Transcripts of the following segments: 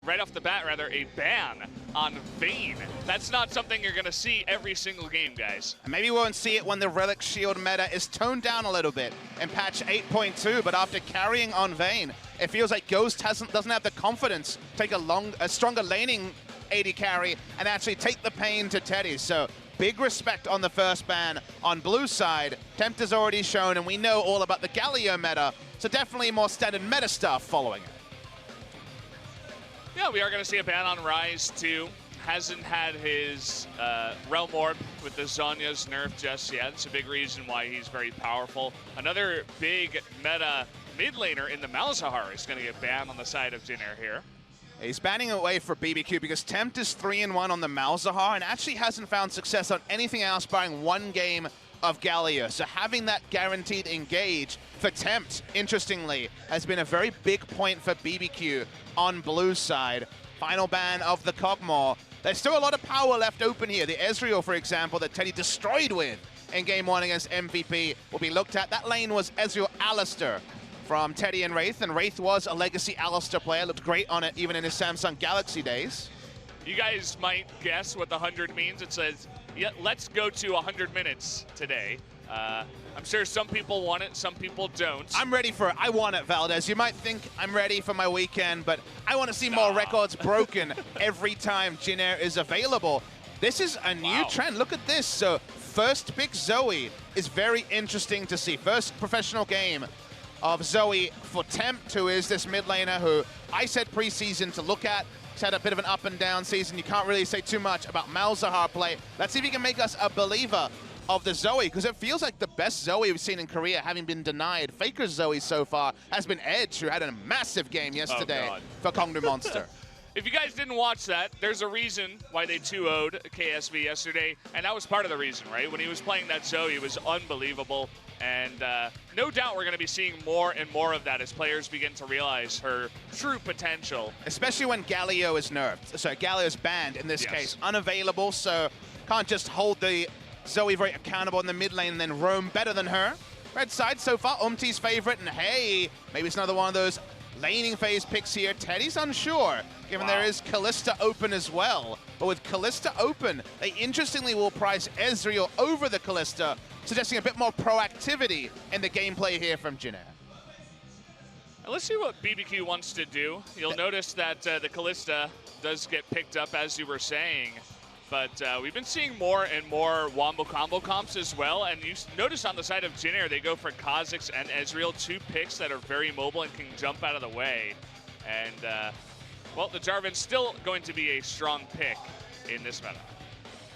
right off the bat, rather, a ban on Vayne. That's not something you're going to see every single game, guys. And maybe we won't see it when the Relic Shield meta is toned down a little bit in patch 8.2, but after carrying on Vayne, it feels like Ghost doesn't have the confidence to take a stronger laning AD carry and actually take the pain to Teddy. So big respect on the first ban on blue side. Tempt has already shown, and we know all about the Galio meta, so definitely more standard meta stuff following it. Yeah, we are going to see a ban on Ryze too. Hasn't had his Realm Orb with the Zhonya's nerf just yet. It's a big reason why he's very powerful. Another big meta mid laner in the Malzahar is going to get banned on the side of Jin Air here. He's banning away for BBQ because Tempt is 3-1 on the Malzahar and actually hasn't found success on anything else barring one game of Galio. So having that guaranteed engage for Tempt, interestingly, has been a very big point for BBQ on blue side. Final ban of the Kog'Maw. There's still a lot of power left open here. The Ezreal, for example, that Teddy destroyed with in Game 1 against MVP will be looked at. That lane was Ezreal Alistair from Teddy and Wraith was a legacy Alistair player. Looked great on it even in his Samsung Galaxy days. You guys might guess what the 100 means. It says, yeah, let's go to 100 minutes today. I'm sure some people want it, some people don't. I'm ready for it. I want it, Valdez. You might think I'm ready for my weekend, but I want to see more records broken every time Jin Air is available. This is a new trend. Look at this. So first pick Zoe is very interesting to see. First professional game of Zoe for Tempt, who is this mid laner who I said preseason to look at. He's had a bit of an up and down season. You can't really say too much about Malzahar play. Let's see if he can make us a believer of the Zoe, because it feels like the best Zoe we've seen in Korea, having been denied. Faker's Zoe so far has been Edge, who had a massive game yesterday for Kongdu Monster. If you guys didn't watch that, there's a reason why they 2-0'd KSV yesterday, and that was part of the reason, right? When he was playing that Zoe, it was unbelievable, and no doubt we're going to be seeing more and more of that as players begin to realize her true potential. Especially when Galio is nerfed. So Galio is banned in this case, unavailable, so can't just hold the Zoe very accountable in the mid lane and then roam better than her. Red side so far, Umti's favorite, and hey, maybe it's another one of those laning phase picks here. Teddy's unsure, given there is Kalista open as well. But with Kalista open, they interestingly will price Ezreal over the Kalista, suggesting a bit more proactivity in the gameplay here from Jin Air. Let's see what BBQ wants to do. You'll notice that the Kalista does get picked up, as you were saying. But we've been seeing more and more Wombo combo comps as well. And you notice on the side of Jin Air, they go for Kha'Zix and Ezreal, two picks that are very mobile and can jump out of the way. And, well, the Jarvan's still going to be a strong pick in this meta.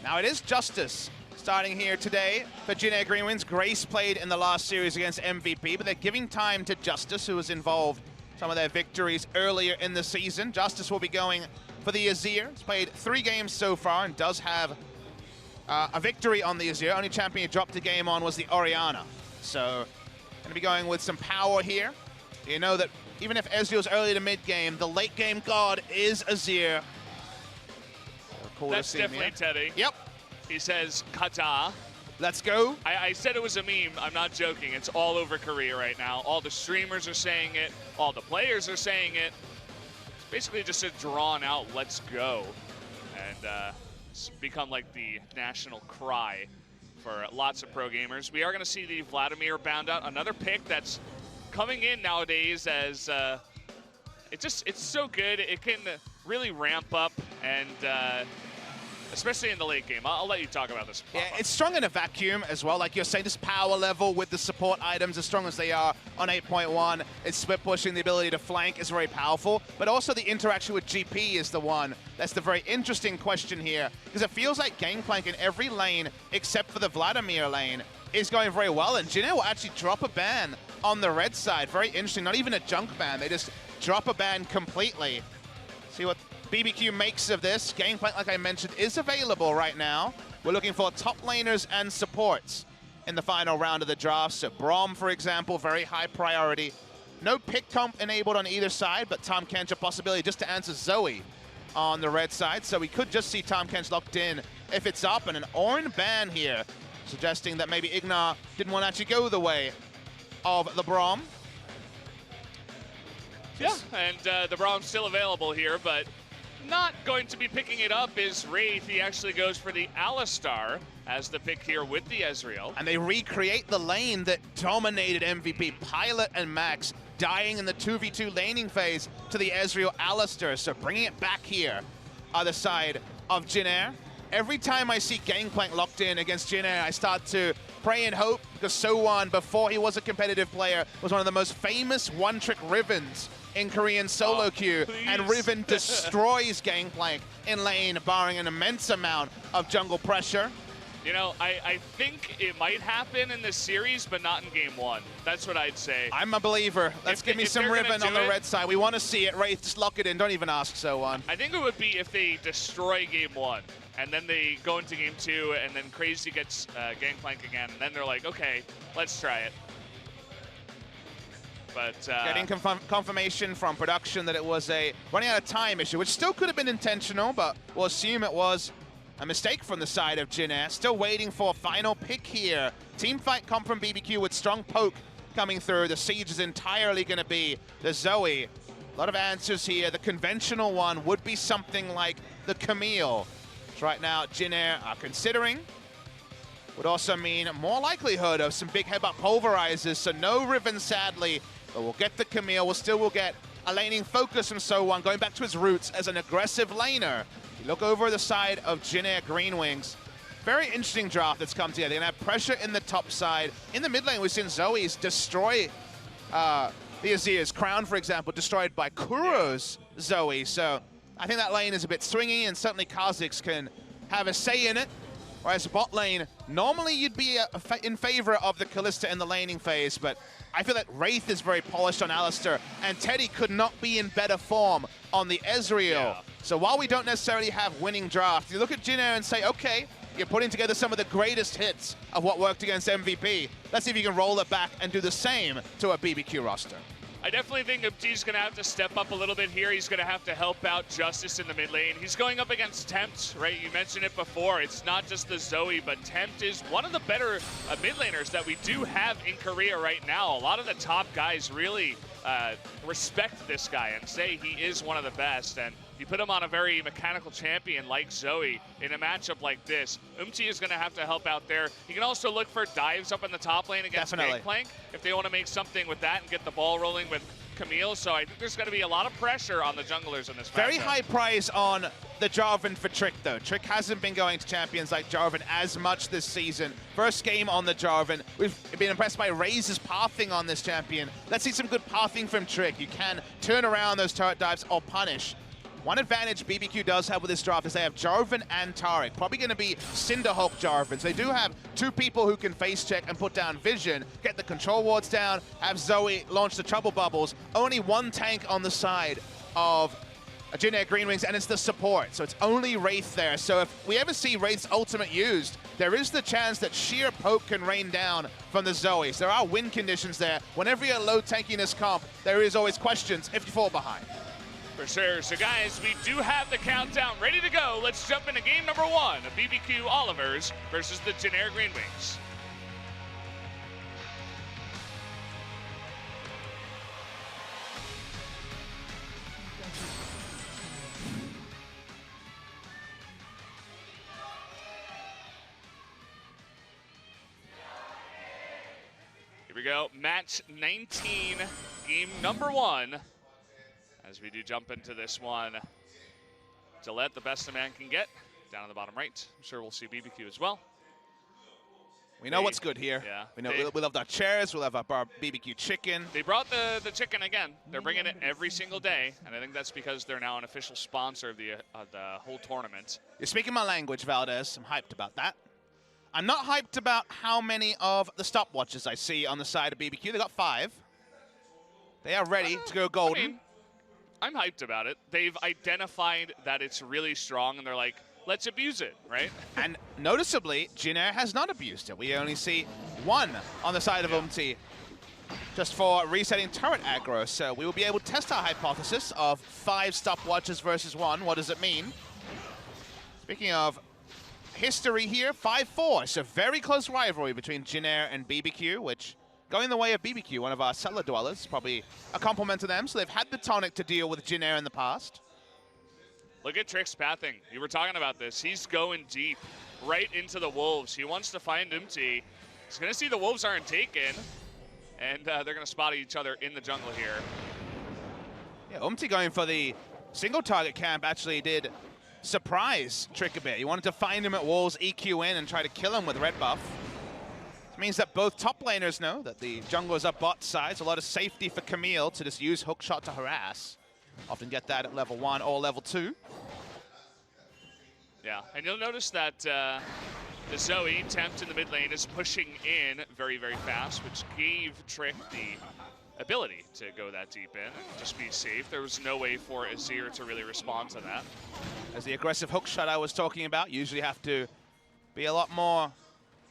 Now it is Justice starting here today for Jin Air GreenWings. Grace played in the last series against MVP, but they're giving time to Justice, who was involved in some of their victories earlier in the season. Justice will be going for the Azir. He's played 3 games so far and does have a victory on the Azir. Only champion he dropped a game on was the Orianna. So, going to be going with some power here. You know that even if Ezreal's early to mid game, the late game god is Azir. Cool. That's definitely Teddy. Yep. He says, Kata. Let's go. I said it was a meme. I'm not joking. It's all over Korea right now. All the streamers are saying it. All the players are saying it. Basically just a drawn out let's go, and it's become like the national cry for lots of pro gamers. We are going to see the Vladimir bound out, another pick that's coming in nowadays as it's so good. It can really ramp up, and especially in the late game. I'll let you talk about this. Yeah, it's strong in a vacuum as well. Like you're saying, this power level with the support items as strong as they are on 8.1. It's split pushing, the ability to flank is very powerful, but also the interaction with GP is the one that's the very interesting question here, because it feels like Gangplank in every lane except for the Vladimir lane is going very well, and Jin Air will actually drop a ban on the red side. Very interesting, not even a junk ban. They just drop a ban completely. See what BBQ makes of this. Gangplank, like I mentioned, is available right now. We're looking for top laners and supports in the final round of the draft. So Braum, for example, very high priority. No pick comp enabled on either side, but Tahm Kench a possibility just to answer Zoe on the red side. So we could just see Tahm Kench locked in if it's up, and an Ornn ban here, suggesting that maybe Ignar didn't want to actually go the way of the Braum. Yeah, and the Brahm's still available here, but not going to be picking it up is Wraith. He actually goes for the Alistar as the pick here with the Ezreal. And they recreate the lane that dominated MVP. Pilot and Max dying in the 2v2 laning phase to the Ezreal Alistar. So bringing it back here, other side of Jin Air. Every time I see Gangplank locked in against Jin Air, I start to pray and hope, because So-Won, before he was a competitive player, was one of the most famous one-trick Rivens in Korean solo queue, and Riven destroys Gangplank in lane, barring an immense amount of jungle pressure. You know, I think it might happen in this series, but not in game one. That's what I'd say. I'm a believer. Let's give me some Riven on the red side. We want to see it. Wraith, just lock it in. Don't even ask So-Won. I think it would be if they destroy game one, and then they go into game two, and then Crazy gets Gangplank again, and then they're like, okay, let's try it. But getting confirmation from production that it was a running out of time issue, which still could have been intentional, but we'll assume it was a mistake from the side of Jin Air. Still waiting for a final pick here. Teamfight come from BBQ with strong poke coming through. The siege is entirely going to be the Zoe. A lot of answers here. The conventional one would be something like the Camille, which right now Jin Air are considering. Would also mean more likelihood of some big headbutt pulverizers, so no Riven sadly, but we'll get the Camille. We'll get a laning focus from So-Won, going back to his roots as an aggressive laner. You look over the side of Jin Air GreenWings. Very interesting draft that's come together. They're gonna have pressure in the top side. In the mid lane, we've seen Zoe's destroy the Azir's Crown, for example, destroyed by Kuro's Zoe. So I think that lane is a bit swingy, and certainly Kha'Zix can have a say in it. Whereas bot lane, normally you'd be in favor of the Kalista in the laning phase, but I feel that Wraith is very polished on Alistar, and Teddy could not be in better form on the Ezreal. Yeah. So while we don't necessarily have winning drafts, you look at Jin Air and say, okay, you're putting together some of the greatest hits of what worked against MVP. Let's see if you can roll it back and do the same to a BBQ roster. I definitely think Umti's going to have to step up a little bit here. He's going to have to help out Justice in the mid lane. He's going up against Tempt, right? You mentioned it before. It's not just the Zoe, but Tempt is one of the better mid laners that we do have in Korea right now. A lot of the top guys really respect this guy and say he is one of the best. And you put him on a very mechanical champion like Zoe in a matchup like this, Umti is going to have to help out there. You can also look for dives up in the top lane against Gangplank if they want to make something with that and get the ball rolling with Camille. So I think there's going to be a lot of pressure on the junglers in this matchup. Very high price on the Jarvan for Trick, though. Trick hasn't been going to champions like Jarvan as much this season. First game on the Jarvan. We've been impressed by Raze's pathing on this champion. Let's see some good pathing from Trick. You can turn around those turret dives or punish. One advantage BBQ does have with this draft is they have Jarvan and Taric. Probably going to be Cinderhulk Jarvan. So they do have two people who can face check and put down vision, get the control wards down, have Zoe launch the trouble bubbles. Only one tank on the side of Jin Air GreenWings, and it's the support. So it's only Wraith there. So if we ever see Wraith's ultimate used, there is the chance that sheer poke can rain down from the Zoe. So there are win conditions there. Whenever you're low tankiness comp, there is always questions if you fall behind. For sure. So guys, we do have the countdown ready to go. Let's jump into game number one of BBQ Olivers versus the Jin Air GreenWings. Here we go. Match 19, game number one. As we do jump into this one, Gillette, the best a man can get, down in the bottom right. I'm sure we'll see BBQ as well. We know what's good here. Yeah. We know we'll have our chairs, we'll have our BBQ chicken. They brought the chicken again. They're bringing it every single day, and I think that's because they're now an official sponsor of the whole tournament. You're speaking my language, Valdez. I'm hyped about that. I'm not hyped about how many of the stopwatches I see on the side of BBQ. They got 5. They are ready to go golden. I mean, I'm hyped about it. They've identified that it's really strong, and they're like, let's abuse it, right? And noticeably, Jin Air has not abused it. We only see 1 on the side of Umti, just for resetting turret aggro. So we will be able to test our hypothesis of 5 stopwatches versus 1. What does it mean? Speaking of history here, 5-4. So very close rivalry between Jin Air and BBQ, which going the way of BBQ, one of our cellar dwellers. Probably a compliment to them. So they've had the tonic to deal with Jin Air in the past. Look at Trick's pathing. You were talking about this. He's going deep, right into the Wolves. He wants to find Umti. He's going to see the Wolves aren't taken, and they're going to spot each other in the jungle here. Yeah, Umti going for the single target camp actually did surprise Trick a bit. He wanted to find him at walls, EQ in, and try to kill him with red buff. It means that both top laners know that the junglers are bot sides. A lot of safety for Camille to just use hookshot to harass. Often get that at level 1 or level 2. Yeah, and you'll notice that the Zoe tempt in the mid lane is pushing in very, very fast, which gave Trick the ability to go that deep in and just be safe. There was no way for Azir to really respond to that. As the aggressive hookshot I was talking about, you usually have to be a lot more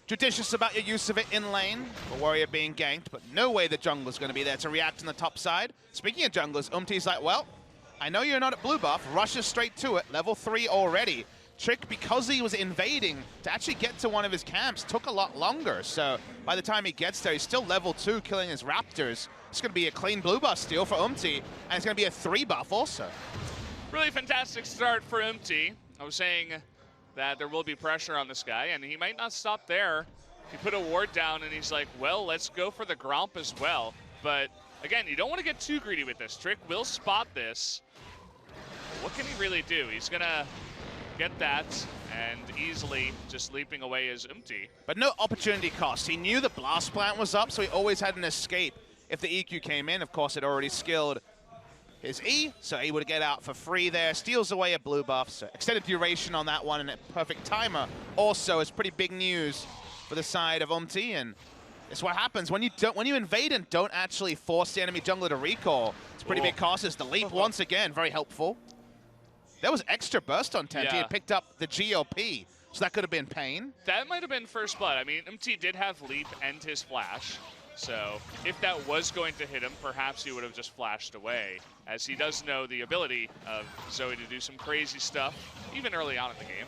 judicious about your use of it in lane for worry of being ganked, but no way the jungler's going to be there to react on the top side. Speaking of junglers, Umti's like, well, I know you're not at blue buff, rushes straight to it, level 3 already. Trick, because he was invading, to actually get to one of his camps took a lot longer. So by the time he gets there, he's still level 2 killing his raptors. It's going to be a clean blue buff steal for Umti, and it's going to be a 3 buff also. Really fantastic start for Umti. I was saying that there will be pressure on this guy, and he might not stop there. He put a ward down, and he's like, well, let's go for the Gromp as well. But again, you don't want to get too greedy with this. Trick will spot this. What can he really do? He's going to get that and easily just leaping away as Umti. But no opportunity cost. He knew the blast plant was up, so he always had an escape. If the EQ came in, of course, it already skilled his E, so he would get out for free there. Steals away a blue buff, so extended duration on that one, and a perfect timer. Also, is pretty big news for the side of Umti, and it's what happens when you invade and don't actually force the enemy jungler to recall. It's pretty big cost. It's the leap once again, very helpful. There was extra burst on Tent. Yeah. He had picked up the GLP, so that could have been pain. That might have been first blood. I mean, Umti did have leap and his flash. So if that was going to hit him, perhaps he would have just flashed away, as he does know the ability of Zoe to do some crazy stuff, even early on in the game.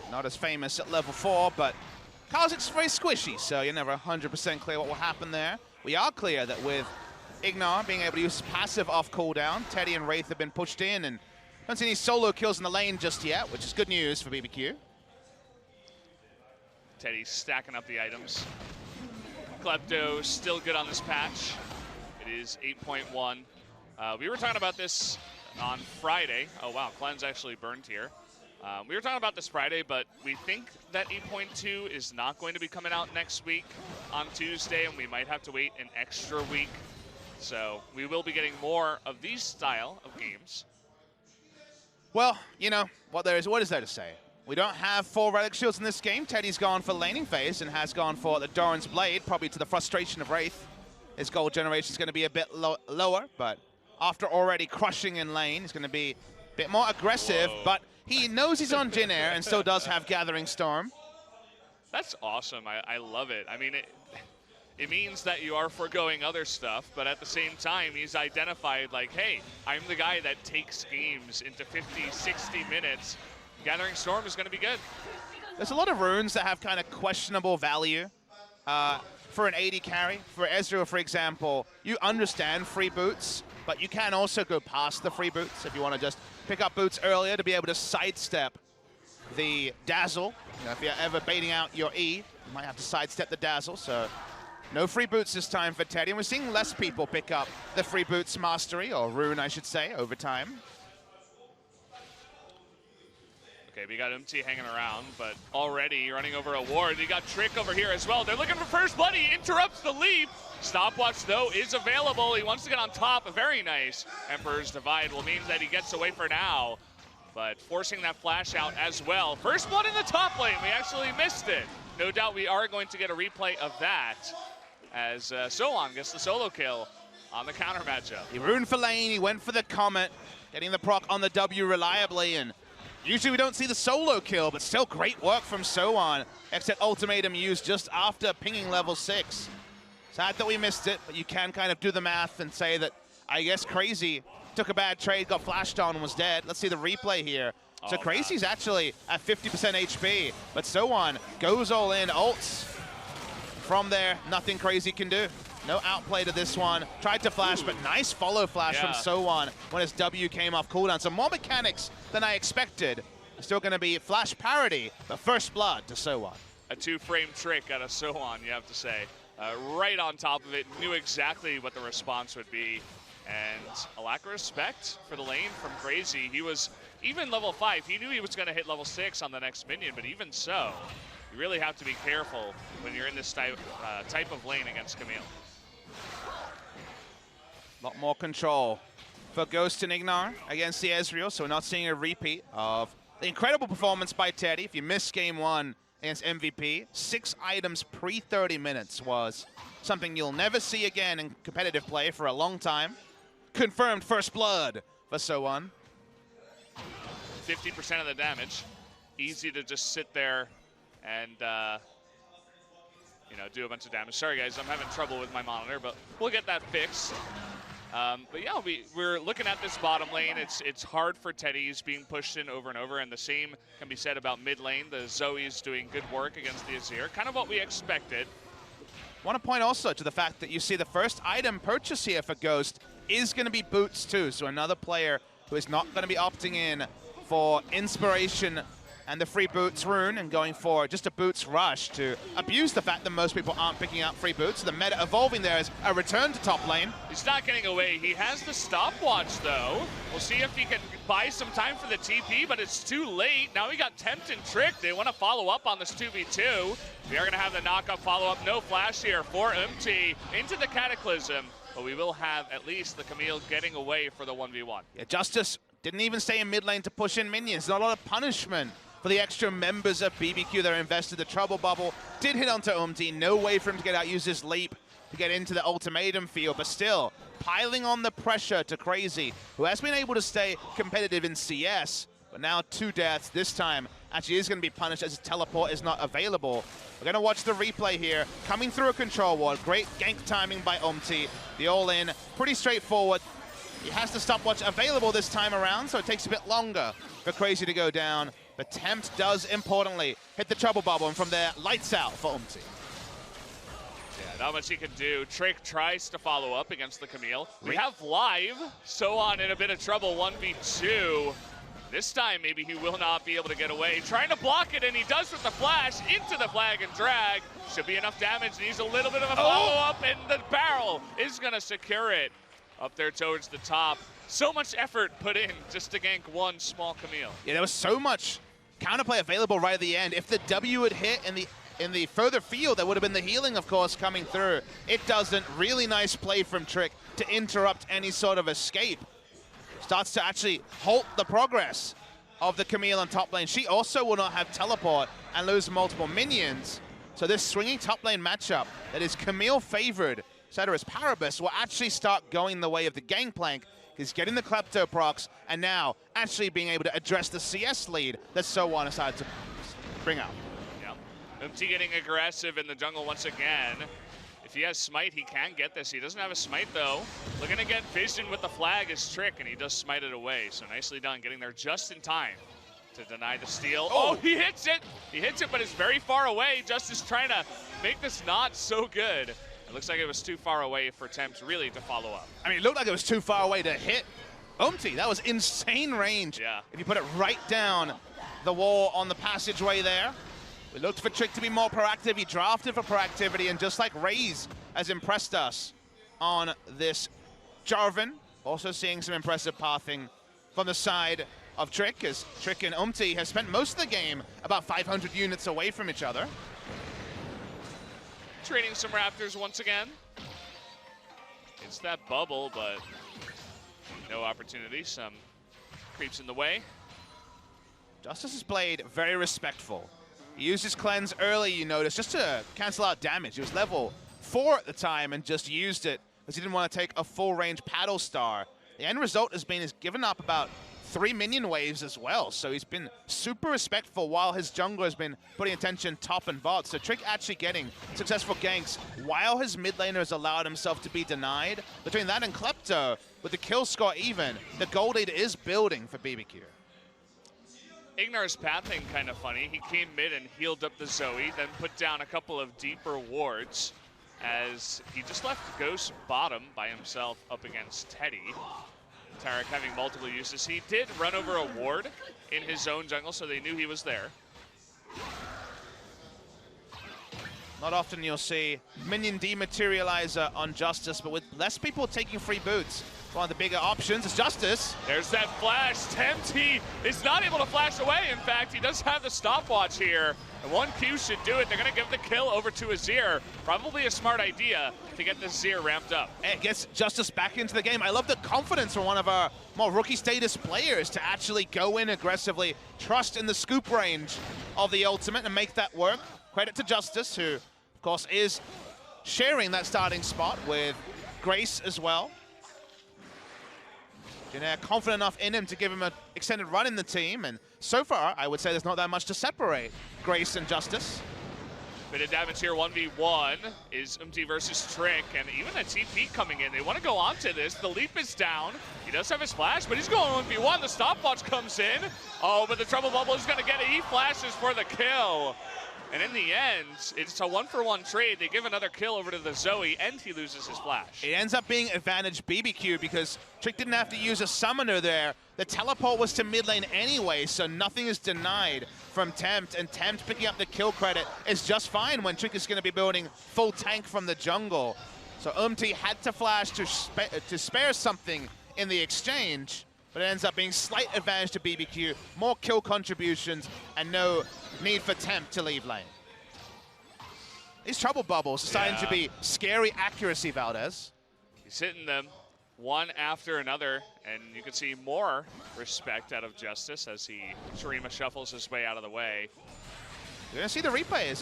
Not as famous at level 4, but Kha'Zix's very squishy, so you're never 100% clear what will happen there. We are clear that with Ignar being able to use passive off cooldown, Teddy and Wraith have been pushed in, and don't see any solo kills in the lane just yet, which is good news for BBQ. Teddy's stacking up the items. Klepto still good on this patch. It is 8.1. We were talking about this on Friday. Oh wow, Cleanse actually burned here. We were talking about this Friday, but we think that 8.2 is not going to be coming out next week on Tuesday, and we might have to wait an extra week. So we will be getting more of these style of games. Well, you know, what is there to say? We don't have 4 Relic Shields in this game. Teddy's gone for laning phase and has gone for the Doran's Blade, probably to the frustration of Wraith. His gold generation is going to be a bit lower, but after already crushing in lane, he's going to be a bit more aggressive. Whoa. But he knows he's on Jin Air and still does have Gathering Storm. That's awesome. I love it. I mean, it means that you are foregoing other stuff, but at the same time, he's identified like, hey, I'm the guy that takes games into 50, 60 minutes. Gathering Storm is going to be good. There's a lot of runes that have kind of questionable value for an AD carry. For Ezreal, for example, you understand free boots, but you can also go past the free boots if you want to just pick up boots earlier to be able to sidestep the dazzle. You know, if you're ever baiting out your E, you might have to sidestep the dazzle, so no free boots this time for Teddy. And we're seeing less people pick up the free boots mastery, or rune, I should say, over time. Okay, we got Umti hanging around, but already running over a ward. You got Trick over here as well. They're looking for first blood. He interrupts the leap. Stopwatch, though, is available. He wants to get on top. Very nice. Emperor's Divide will mean that he gets away for now, but forcing that flash out as well. First blood in the top lane. We actually missed it. No doubt we are going to get a replay of that as Solan gets the solo kill on the counter matchup. He runed for lane. He went for the Comet, getting the proc on the W reliably, and usually we don't see the solo kill, but still great work from Solan. Exit ultimatum used just after pinging level 6. Sad that we missed it, but you can kind of do the math and say that, I guess, Crazy took a bad trade, got flashed on, and was dead. Let's see the replay here. So Crazy's actually at 50% HP, but Solan goes all in, ults from there, nothing crazy can do. No outplay to this one. Tried to flash, but nice follow flash from So1 when his W came off cooldown. So more mechanics than I expected. Still going to be flash parity, but first blood to So1. A 2-frame trick out of So1, you have to say. Right on top of it, knew exactly what the response would be. And a lack of respect for the lane from Crazy. He was even level 5. He knew he was going to hit level 6 on the next minion, but even so, you really have to be careful when you're in this type of lane against Camille. A lot more control for Ghost and Ignar against the Ezreal, so we're not seeing a repeat of the incredible performance by Teddy. If you missed game 1 against MVP, 6 items pre-30 minutes was something you'll never see again in competitive play for a long time. Confirmed first blood for So1. 50% of the damage. Easy to just sit there and you know, do a bunch of damage. Sorry guys, I'm having trouble with my monitor, but we'll get that fixed. But yeah, we're looking at this bottom lane. It's hard for Teddy. He's being pushed in over and over, and the same can be said about mid lane. The Zoe's doing good work against the Azir. Kind of what we expected. Want to point also to the fact that you see the first item purchase here for Ghost is going to be boots too. So another player who is not going to be opting in for inspiration and the free boots rune and going for just a boots rush to abuse the fact that most people aren't picking up free boots. So the meta evolving there is a return to top lane. He's not getting away. He has the stopwatch though. We'll see if he can buy some time for the TP, but it's too late. Now we got Tempt and Trick. They want to follow up on this 2v2. We are going to have the knock-up follow-up. No flash here for Umti into the Cataclysm, but we will have at least the Camille getting away for the 1v1. Yeah, Justice didn't even stay in mid lane to push in minions. Not a lot of punishment for the extra members of BBQ that are invested. The Trouble Bubble did hit onto Umti. No way for him to get out, use his leap to get into the ultimatum field, but still piling on the pressure to Crazy, who has been able to stay competitive in CS, but now 2 deaths. This time actually is going to be punished as his teleport is not available. We're going to watch the replay here. Coming through a control ward. Great gank timing by Umti. The all-in, pretty straightforward. He has the stopwatch available this time around, so it takes a bit longer for Crazy to go down. But Tempt does, importantly, hit the Trouble Bubble, and from there, lights out for Umti. Yeah, not much he can do. Trick tries to follow up against the Camille. We have live, So1 in a bit of trouble, 1v2. This time, maybe he will not be able to get away. Trying to block it, and he does with the flash into the flag and drag. Should be enough damage. Needs a little bit of a follow-up, and the barrel is going to secure it up there towards the top. So much effort put in just to gank one small Camille. Yeah, there was so much counterplay available right at the end. If the W had hit in the further field, there would have been the healing, of course, coming through. It doesn't. Really nice play from Trick to interrupt any sort of escape. Starts to actually halt the progress of the Camille on top lane. She also will not have teleport and lose multiple minions. So this swinging top lane matchup that is Camille favored, Ceteris Paribus, will actually start going the way of the Gangplank. He's getting the Klepto procs, and now actually being able to address the CS lead that So1 decided to bring out. Yeah, Umti getting aggressive in the jungle once again. If he has Smite, he can get this. He doesn't have a Smite, though. Looking to get Vision with the flag is Trick, and he does smite it away. So nicely done, getting there just in time to deny the steal. Oh, he hits it! He hits it, but it's very far away. Justice trying to make this not so good. It looks like it was too far away for Tempt really to follow up. I mean, it looked like it was too far away to hit Umti. That was insane range. Yeah. If you put it right down the wall on the passageway there. We looked for Trick to be more proactive. He drafted for proactivity, and just like Raze has impressed us on this Jarvan, also seeing some impressive pathing from the side of Trick, as Trick and Umti has spent most of the game about 500 units away from each other. Trading some Raptors once again. It's that bubble, but no opportunity. Some creeps in the way. Justice has played very respectful. He used his cleanse early, you notice, just to cancel out damage. He was level 4 at the time and just used it because he didn't want to take a full range paddle star. The end result has been he's given up about 3 minion waves as well, so he's been super respectful while his jungler has been putting attention top and bot. So Trick actually getting successful ganks while his mid laner has allowed himself to be denied. Between that and Klepto, with the kill score even, the gold lead is building for BBQ. Ignar's pathing kind of funny. He came mid and healed up the Zoe, then put down a couple of deeper wards as he just left Ghost bottom by himself up against Teddy. Tarek having multiple uses. He did run over a ward in his own jungle, so they knew he was there. Not often you'll see minion dematerializer on Justice, but with less people taking free boots, one of the bigger options is Justice. There's that flash. Tempt, he is not able to flash away. In fact, he does have the stopwatch here. And 1Q should do it. They're going to give the kill over to Azir. Probably a smart idea to get the Azir ramped up. It gets Justice back into the game. I love the confidence from one of our more rookie status players to actually go in aggressively, trust in the scoop range of the ultimate and make that work. Credit to Justice, who, of course, is sharing that starting spot with Grace as well. Janair confident enough in him to give him an extended run in the team, and so far, I would say there's not that much to separate Grace and Justice. Bit of damage here, 1v1 is versus Trick, and even a TP coming in. They want to go on to this. The leap is down. He does have his flash, but he's going 1v1. The stopwatch comes in. Oh, but the trouble bubble is going to get it. He flashes for the kill. And in the end, it's a 1-for-1 trade. They give another kill over to the Zoe, and he loses his flash. It ends up being advantage BBQ because Trick didn't have to use a summoner there. The teleport was to mid lane anyway, so nothing is denied from Tempt, and Tempt picking up the kill credit is just fine when Trick is going to be building full tank from the jungle. So had to flash to spare something in the exchange, but it ends up being slight advantage to BBQ, more kill contributions, and no need for Tempt to leave lane. These trouble bubbles are starting to be scary accuracy, Valdez. He's hitting them one after another, and you can see more respect out of Justice as he Shurima shuffles his way out of the way. You're going to see the replay as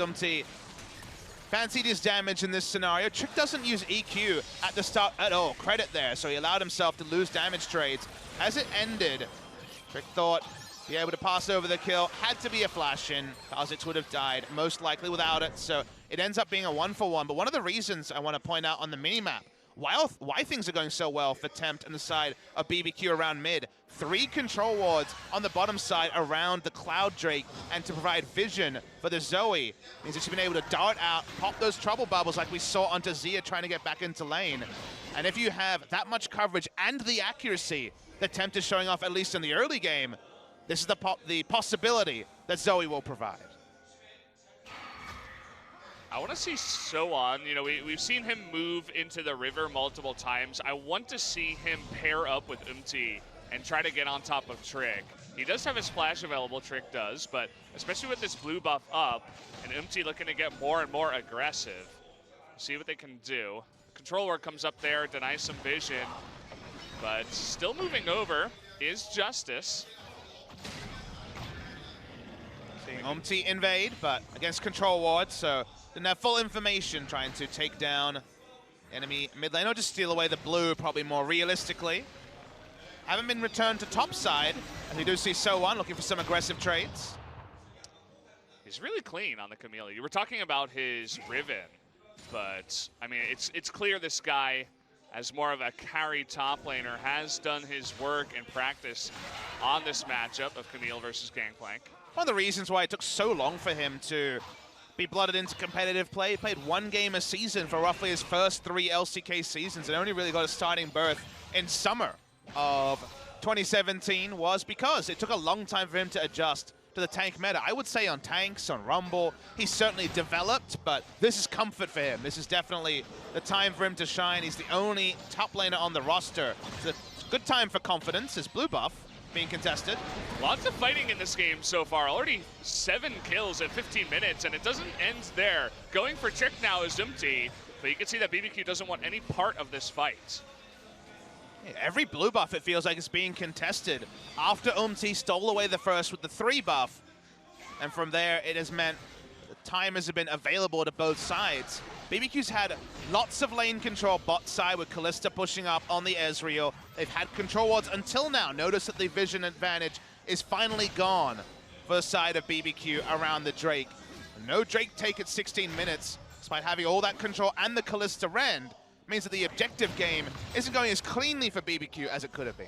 fancied his damage in this scenario. Trick doesn't use EQ at the start at all. Credit there, so he allowed himself to lose damage trades. As it ended, Trick thought be able to pass over the kill. Had to be a flash in. Kha'Zix would have died, most likely without it. So it ends up being a 1-for-1. But one of the reasons I want to point out on the minimap, why things are going so well for Tempt on the side of BBQ around mid. 3 control wards on the bottom side around the Cloud Drake, and to provide vision for the Zoe means that she's been able to dart out, pop those trouble bubbles like we saw onto Zia trying to get back into lane. And if you have that much coverage and the accuracy that Tempt is showing off, at least in the early game, this is the possibility that Zoe will provide. I want to see Soan. You know, we've seen him move into the river multiple times. I want to see him pair up with and try to get on top of Trick. He does have his flash available, Trick does, but especially with this blue buff up, and looking to get more and more aggressive. See what they can do. Controller comes up there, denies some vision, but still moving over is Justice. Seeing invade, but against control ward, so didn't have full information, trying to take down enemy mid lane, or just steal away the blue, probably more realistically. Haven't been returned to top side, and we do see Soan looking for some aggressive trades. He's really clean on the Camille. You were talking about his Riven, but I mean, it's clear this guy, as more of a carry top laner, has done his work and practice on this matchup of Camille versus Gangplank. One of the reasons why it took so long for him to be blooded into competitive play, he played 1 game a season for roughly his first 3 LCK seasons, and only really got a starting berth in summer of 2017, was because it took a long time for him to adjust to the tank meta. I would say on tanks, on Rumble, he's certainly developed, but this is comfort for him. This is definitely the time for him to shine. He's the only top laner on the roster. It's a good time for confidence. His blue buff being contested. Lots of fighting in this game so far. Already 7 kills at 15 minutes, and it doesn't end there. Going for Trick now is empty, but you can see that BBQ doesn't want any part of this fight. Yeah, every blue buff, it feels like, is being contested. After stole away the first with the 3 buff, and from there it has meant the time has been available to both sides. BBQ's had lots of lane control bot side with Kalista pushing up on the Ezreal. They've had control wards until now. Notice that the vision advantage is finally gone for the side of BBQ around the Drake. No Drake take at 16 minutes, despite having all that control and the Kalista rend, means that the objective game isn't going as cleanly for BBQ as it could have been.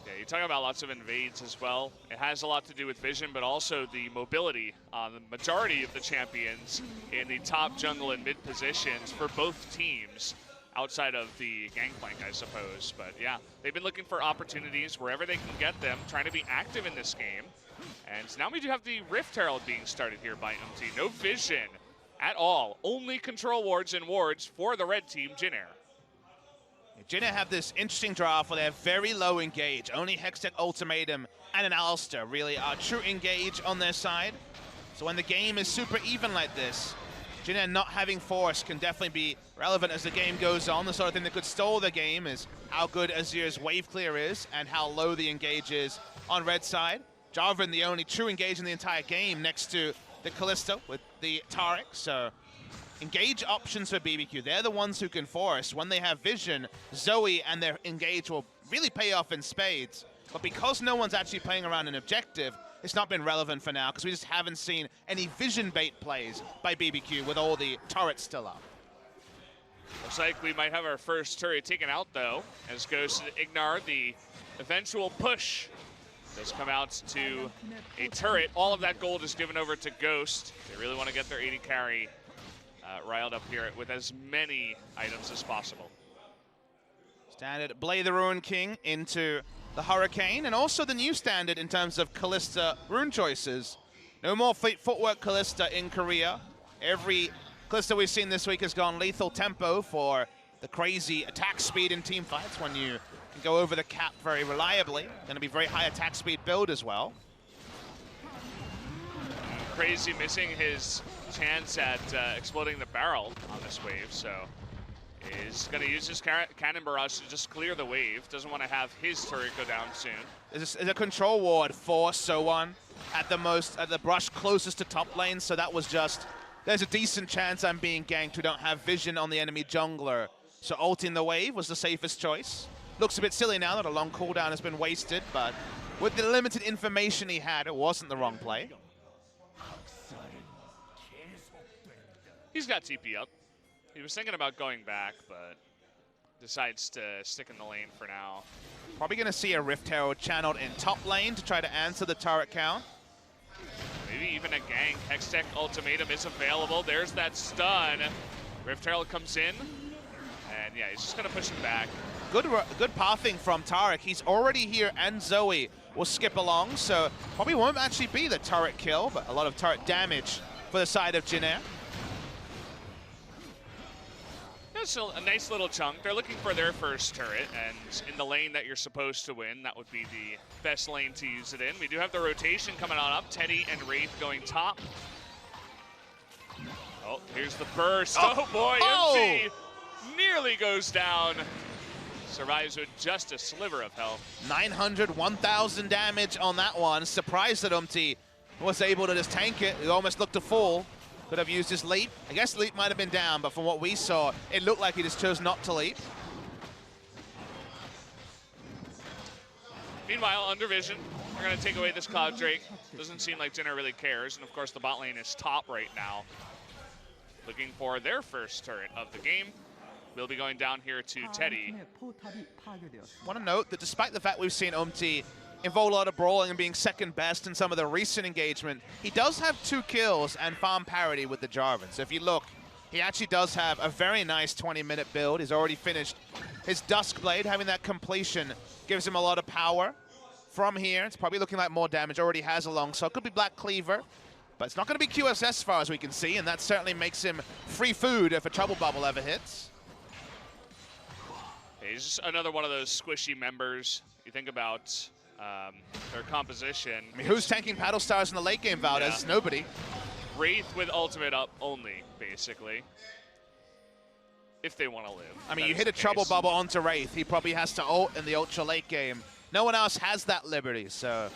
Yeah, you talk about lots of invades as well. It has a lot to do with vision, but also the mobility on the majority of the champions in the top jungle and mid positions for both teams, outside of the gangplank, I suppose. But yeah, they've been looking for opportunities wherever they can get them, trying to be active in this game. And now we do have the Rift Herald being started here by UMT. No vision at all, only control wards and wards for the red team, Jin Air. Jin Air have this interesting draft where they have very low engage. Only Hextech Ultimatum and an Alistair really are true engage on their side. So when the game is super even like this, Jin Air not having force can definitely be relevant as the game goes on. The sort of thing that could stall the game is how good Azir's wave clear is and how low the engage is on red side. Jarvan, the only true engage in the entire game next to the Kalista with the Taric. So engage options for BBQ. They're the ones who can force. When they have vision, Zoe and their engage will really pay off in spades. But because no one's actually playing around an objective, it's not been relevant for now because we just haven't seen any vision bait plays by BBQ with all the turrets still up. Looks like we might have our first turret taken out though, as goes to Ignar. The eventual push does come out to a turret. All of that gold is given over to Ghost. They really want to get their AD carry riled up here with as many items as possible. Standard Blade the Ruin King into the Hurricane, and also the new standard in terms of Kalista rune choices. No more fleet footwork Kalista in Korea. Every Kalista we've seen this week has gone lethal tempo for the crazy attack speed in team fights when you can go over the cap very reliably. Going to be very high attack speed build as well. Crazy missing his chance at exploding the barrel on this wave, so is going to use his cannon barrage to just clear the wave. Doesn't want to have his turret go down soon. There's a control ward for So1 at the brush closest to top lane, so that was just, there's a decent chance I'm being ganked. We don't have vision on the enemy jungler, so ulting the wave was the safest choice. Looks a bit silly now that a long cooldown has been wasted, but with the limited information he had, it wasn't the wrong play. He's got TP up. He was thinking about going back, but decides to stick in the lane for now. Probably going to see a Rift Herald channeled in top lane to try to answer the turret count. Maybe even a gank. Hextech Ultimatum is available. There's that stun. Rift Herald comes in, and yeah, he's just going to push him back. Good pathing from Taric. He's already here, and Zoe will skip along, so probably won't actually be the turret kill, but a lot of turret damage for the side of Jin Air. It's a nice little chunk. They're looking for their first turret, and in the lane that you're supposed to win, that would be the best lane to use it in. We do have the rotation coming on up. Teddy and Wraith going top. Oh, here's the burst. Oh boy, MC nearly goes down. Survives with just a sliver of health. 900, 1,000 damage on that one. Surprised that UMT was able to just tank it. It almost looked a fool. Could have used his leap. I guess leap might have been down, but from what we saw, it looked like he just chose not to leap. Meanwhile, under vision, we're going to take away this Cloud Drake. Doesn't seem like Jin Air really cares, and of course the bot lane is top right now. Looking for their first turret of the game. We'll be going down here to Teddy. Want to note that despite the fact we've seen UMT involve a lot of brawling and being second best in some of the recent engagement, he does have 2 kills and farm parity with the Jarvan. So if you look, he actually does have a very nice 20-minute build. He's already finished his Duskblade. Having that completion gives him a lot of power. From here, it's probably looking like more damage. Already has a long, so it could be Black Cleaver. But it's not going to be QSS as far as we can see, and that certainly makes him free food if a Trouble Bubble ever hits. He's just another one of those squishy members. You think about their composition. I mean, who's tanking Paddle Stars in the late game, Valdez? Yeah. Nobody. Wraith with ultimate up only, basically. If they want to live. I mean, you hit a Trouble Bubble onto Wraith. He probably has to ult in the ultra late game. No one else has that liberty, so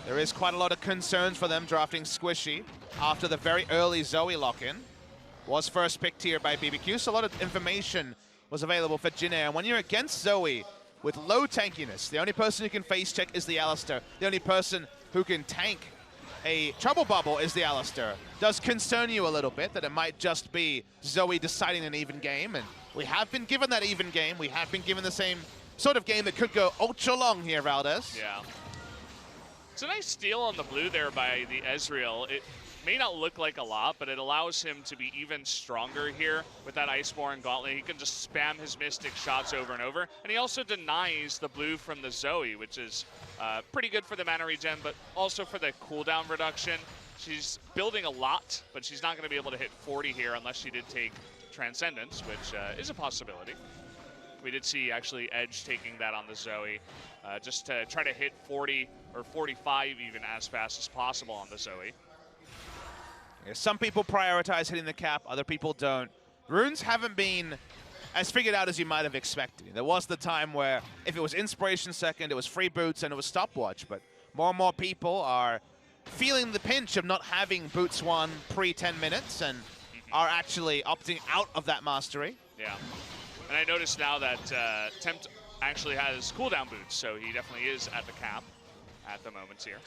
there is quite a lot of concerns for them drafting Squishy after the very early Zoe lock-in. Was first picked here by BBQ, so a lot of information was available for Jin Air. And when you're against Zoe with low tankiness, the only person who can face check is the Alistair. The only person who can tank a Trouble Bubble is the Alistair. Does concern you a little bit that it might just be Zoe deciding an even game, and we have been given that even game. We have been given the same sort of game that could go ultra long here, Valdez. Yeah. It's a nice steal on the blue there by the Ezreal. It may not look like a lot, but it allows him to be even stronger here with that Iceborne Gauntlet. He can just spam his Mystic shots over and over. And he also denies the blue from the Zoe, which is pretty good for the mana regen, but also for the cooldown reduction. She's building a lot, but she's not going to be able to hit 40 here unless she did take Transcendence, which is a possibility. We did see actually Edge taking that on the Zoe, just to try to hit 40 or 45 even as fast as possible on the Zoe. Yeah, some people prioritize hitting the cap, other people don't. Runes haven't been as figured out as you might have expected. There was the time where if it was Inspiration second, it was free boots and it was stopwatch, but more and more people are feeling the pinch of not having boots 1 pre-10 minutes and are actually opting out of that mastery. Yeah. And I noticed now that Tempt actually has cooldown boots, so he definitely is at the cap at the moment here.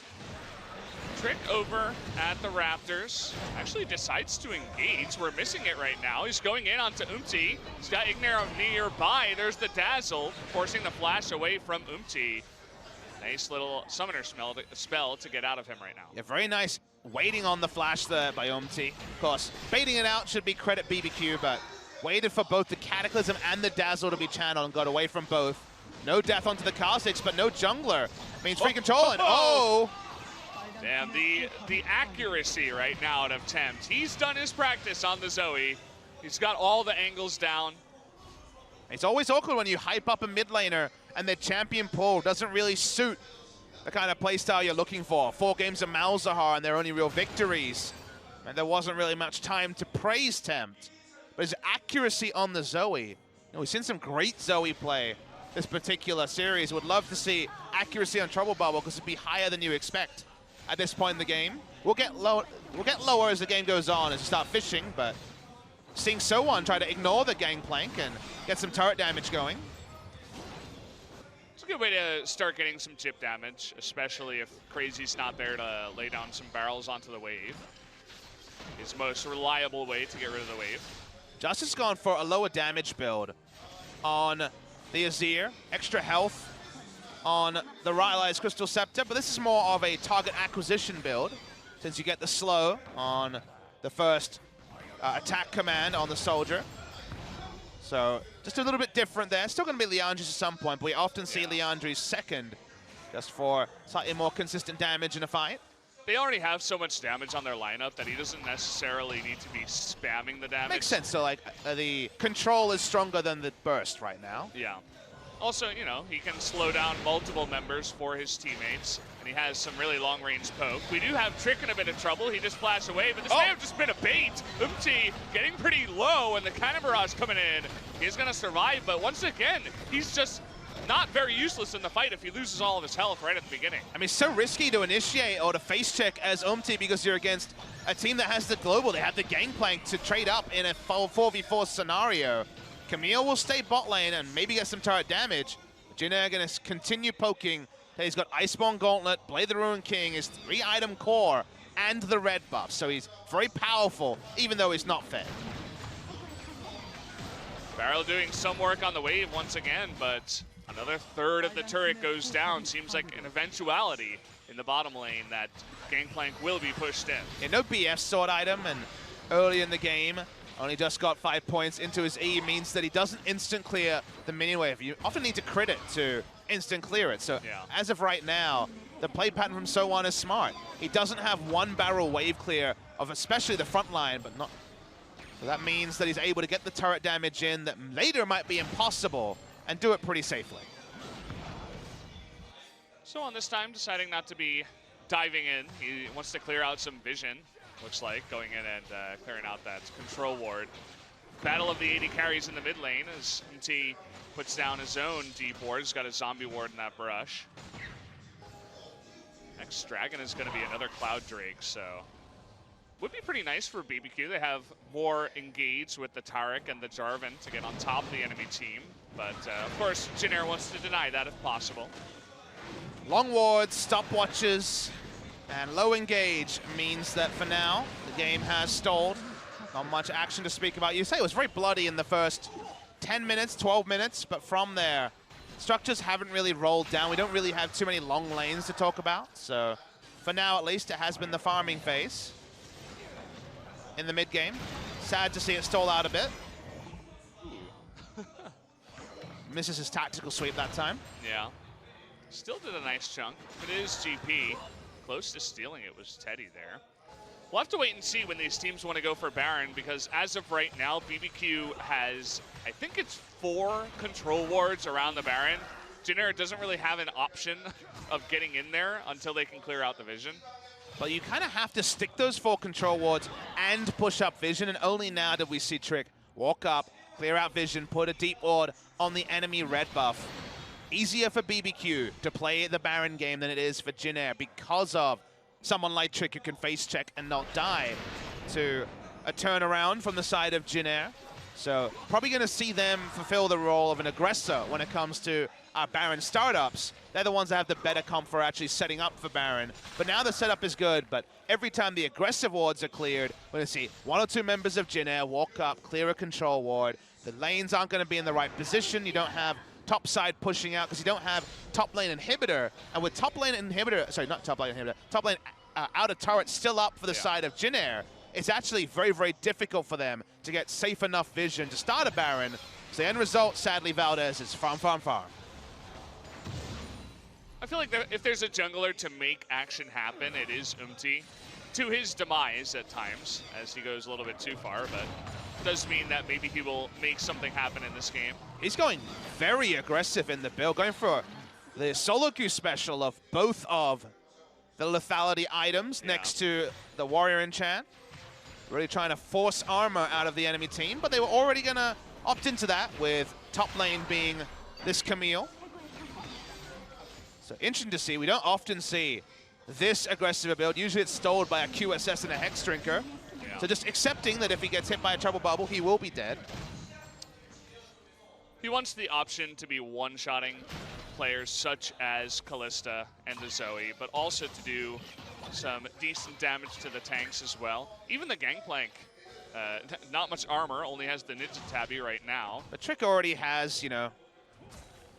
Trick over at the Raptors. Actually decides to engage. We're missing it right now. He's going in onto Umti. He's got Ignaro nearby. There's the Dazzle, forcing the flash away from Umti. Nice little summoner spell to get out of him right now. Yeah, very nice waiting on the flash there by Umti. Of course, baiting it out should be credit BBQ, but waited for both the Cataclysm and the Dazzle to be channeled and got away from both. No death onto the Kha'Zix, but no jungler. Means free control and Damn, the accuracy right now out of Tempt. He's done his practice on the Zoe. He's got all the angles down. It's always awkward when you hype up a mid laner and their champion pull doesn't really suit the kind of playstyle you're looking for. 4 games of Malzahar and their only real victories. And there wasn't really much time to praise Tempt. But his accuracy on the Zoe, we've seen some great Zoe play this particular series. Would love to see accuracy on Trouble Bubble because it'd be higher than you expect at this point in the game. We'll get lower as the game goes on as you start fishing, but seeing So1 try to ignore the gangplank and get some turret damage going. It's a good way to start getting some chip damage, especially if Crazy's not there to lay down some barrels onto the wave. His most reliable way to get rid of the wave. Justice gone for a lower damage build on the Azir, extra health on the Rylai's Crystal Scepter, but this is more of a target acquisition build since you get the slow on the first attack command on the soldier. So just a little bit different there. Still going to be Liandry's at some point, but we often see Liandry's second just for slightly more consistent damage in a fight. They already have so much damage on their lineup that he doesn't necessarily need to be spamming the damage. Makes sense. So like the control is stronger than the burst right now. Yeah. Also, you know, he can slow down multiple members for his teammates, and he has some really long-range poke. We do have Trick in a bit of trouble. He just flashed away, but this may have just been a bait. Umti getting pretty low, and the Cannon Barrage coming in. He's going to survive, but once again, he's just not very useless in the fight if he loses all of his health right at the beginning. I mean, it's so risky to initiate or to face check as Umti because you're against a team that has the global. They have the gangplank to trade up in a 4v4 scenario. Camille will stay bot lane and maybe get some turret damage. Jhin going to continue poking. He's got Iceborne Gauntlet, Blade of the Ruined King, his 3-item core, and the red buff. So he's very powerful, even though he's not fed. Barrel doing some work on the wave once again, but another third of the turret goes down. Seems like an eventuality in the bottom lane that Gangplank will be pushed in. Yeah, no BF sword item, and early in the game, only just got 5 points into his E, means that he doesn't instant clear the minion wave. You often need to crit it to instant clear it. So as of right now, the play pattern from So1 is smart. He doesn't have 1 barrel wave clear of especially the front line, but not. So that means that he's able to get the turret damage in that later might be impossible and do it pretty safely. So on this time, deciding not to be diving in. He wants to clear out some vision, looks like, going in and clearing out that control ward. Battle of the 80 carries in the mid lane as MT puts down his own deep ward. He's got a zombie ward in that brush. Next dragon is going to be another Cloud Drake, so would be pretty nice for BBQ. They have more engaged with the Taric and the Jarvan to get on top of the enemy team. But of course, Jhin wants to deny that if possible. Long wards, stopwatches, and low engage means that for now, the game has stalled. Not much action to speak about. You say it was very bloody in the first 10 minutes, 12 minutes, but from there, structures haven't really rolled down. We don't really have too many long lanes to talk about. So for now, at least, it has been the farming phase in the mid game. Sad to see it stall out a bit. Misses his tactical sweep that time. Yeah. Still did a nice chunk. It is GP. Close to stealing it was Teddy there. We'll have to wait and see when these teams want to go for Baron, because as of right now, BBQ has, I think it's 4 control wards around the Baron. Jin doesn't really have an option of getting in there until they can clear out the vision. But you kind of have to stick those 4 control wards and push up vision, and only now did we see Trick walk up, clear out vision, put a deep ward on the enemy red buff. Easier for BBQ to play the Baron game than it is for Jin because of someone like Trick who can face check and not die to a turnaround from the side of Jin. So probably going to see them fulfill the role of an aggressor when it comes to our Baron startups. They're the ones that have the better comp for actually setting up for Baron. But now the setup is good, but every time the aggressive wards are cleared, we're going to see 1 or 2 members of Jin walk up, clear a control ward. The lanes aren't going to be in the right position. You don't have top side pushing out because you don't have top lane inhibitor. And with top lane inhibitor, sorry, not top lane inhibitor, top lane outer turret still up for the side of Jin, it's actually very, very difficult for them to get safe enough vision to start a Baron. So the end result, sadly, Valdez, is farm, farm, farm. I feel like if there's a jungler to make action happen, it is Umti. To his demise at times, as he goes a little bit too far, but does mean that maybe he will make something happen in this game. He's going very aggressive in the build, going for the solo queue special of both of the lethality items next to the warrior enchant. Really trying to force armor out of the enemy team, but they were already going to opt into that with top lane being this Camille. So interesting to see. We don't often see this aggressive a build. Usually it's stalled by a QSS and a Hex Drinker. Yeah. So just accepting that if he gets hit by a Trouble Bubble, he will be dead. He wants the option to be one-shotting players such as Kalista and the Zoe, but also to do some decent damage to the tanks as well. Even the Gangplank, not much armor, only has the Ninja Tabby right now. But Trick already has, you know,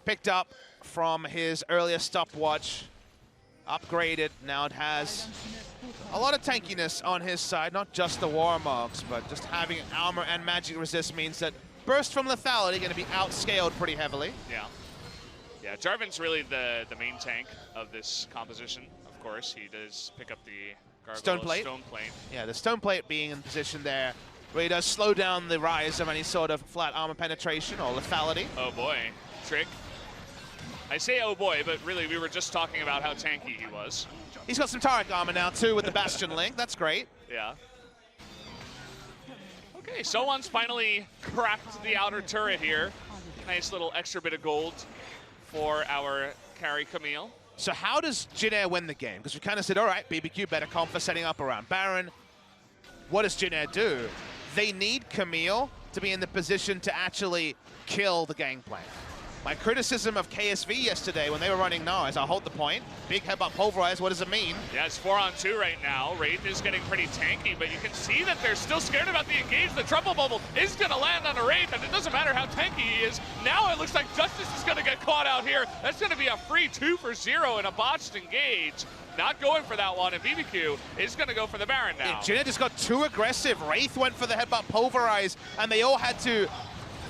picked up from his earlier stopwatch, upgraded. Now it has a lot of tankiness on his side, not just the Warmogs, but just having armor and magic resist means that burst from lethality going to be outscaled pretty heavily. Yeah. Yeah, Jarvan's really the main tank of this composition. Of course, he does pick up the Stone Plate. Yeah, the Stone Plate being in position there really does slow down the rise of any sort of flat armor penetration or lethality. Oh boy, Trick. I say oh boy, but really we were just talking about how tanky he was. He's got some Taric armor now too with the Bastion link. That's great. Yeah. Okay, Sowan's finally cracked the outer turret here. Nice little extra bit of gold for our carry Camille. So how does Jin win the game? Because we kind of said, all right, BBQ better comp for setting up around Baron. What does Jin do? They need Camille to be in the position to actually kill the Gangplank. My criticism of KSV yesterday when they were running Nars, I'll hold the point. Big headbutt pulverize, what does it mean? Yeah, it's 4-on-2 right now. Wraith is getting pretty tanky, but you can see that they're still scared about the engage. The Trouble Bubble is going to land on a Wraith, and it doesn't matter how tanky he is. Now it looks like Justice is going to get caught out here. That's going to be a free 2-for-0 in a botched engage. Not going for that one, and BBQ is going to go for the Baron now. Yeah, Jin just got too aggressive. Wraith went for the headbutt pulverize, and they all had to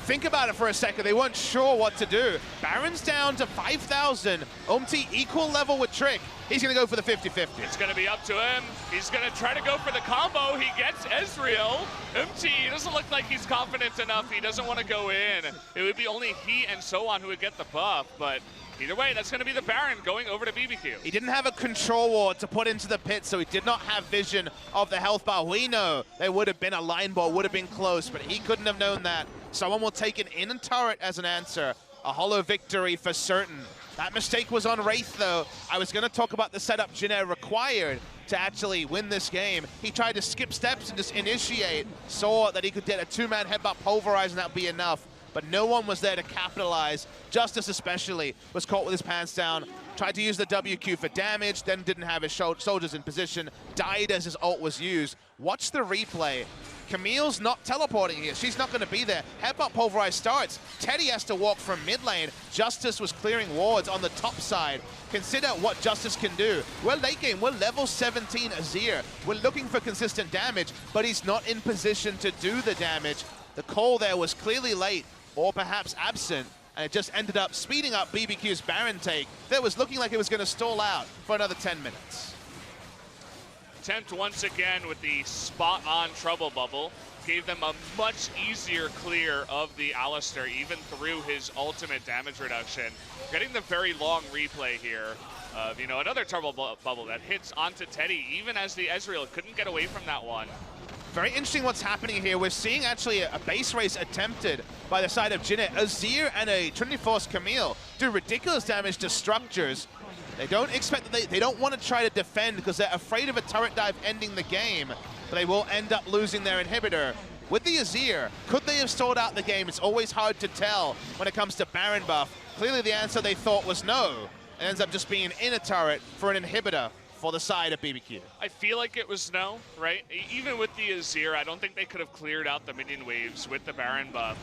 think about it for a second. They weren't sure what to do. Baron's down to 5,000. Umti equal level with Trick. He's going to go for the 50-50. It's going to be up to him. He's going to try to go for the combo. He gets Ezreal. Umti doesn't look like he's confident enough. He doesn't want to go in. It would be only he and Sowan who would get the buff, but either way, that's going to be the Baron going over to BBQ. He didn't have a control ward to put into the pit, so he did not have vision of the health bar. We know there would have been a line ball, would have been close, but he couldn't have known that. Someone will take an in turret as an answer. A hollow victory for certain. That mistake was on Wraith, though. I was going to talk about the setup Jin required to actually win this game. He tried to skip steps and just initiate, saw that he could get a two-man headbutt pulverize and that would be enough. But no one was there to capitalize. Justice especially was caught with his pants down. tried to use the WQ for damage, then didn't have his soldiers in position, died as his ult was used. Watch the replay. Camille's not teleporting here. She's not going to be there. Headbutt Pulverize starts. Teddy has to walk from mid lane. Justice was clearing wards on the top side. Consider what Justice can do. We're late game. We're level 17 Azir. We're looking for consistent damage, but he's not in position to do the damage. The call there was clearly late, or perhaps absent, and it just ended up speeding up BBQ's Baron take that was looking like it was going to stall out for another 10 minutes. Attempt once again with the spot-on trouble bubble. Gave them a much easier clear of the Alistar, even through his ultimate damage reduction. Getting the very long replay here of, another trouble bubble that hits onto Teddy, even as the Ezreal couldn't get away from that one. Very interesting what's happening here. We're seeing actually a base race attempted by the side of Jhin. Azir and a Trinity Force Camille do ridiculous damage to structures. They don't expect that they don't want to try to defend because they're afraid of a turret dive ending the game, but they will end up losing their inhibitor. With the Azir, could they have stalled out the game? It's always hard to tell when it comes to Baron buff. Clearly the answer they thought was no. It ends up just being in a turret for an inhibitor for the side of BBQ. I feel like it was no, right? Even with the Azir, I don't think they could have cleared out the minion waves with the Baron buff.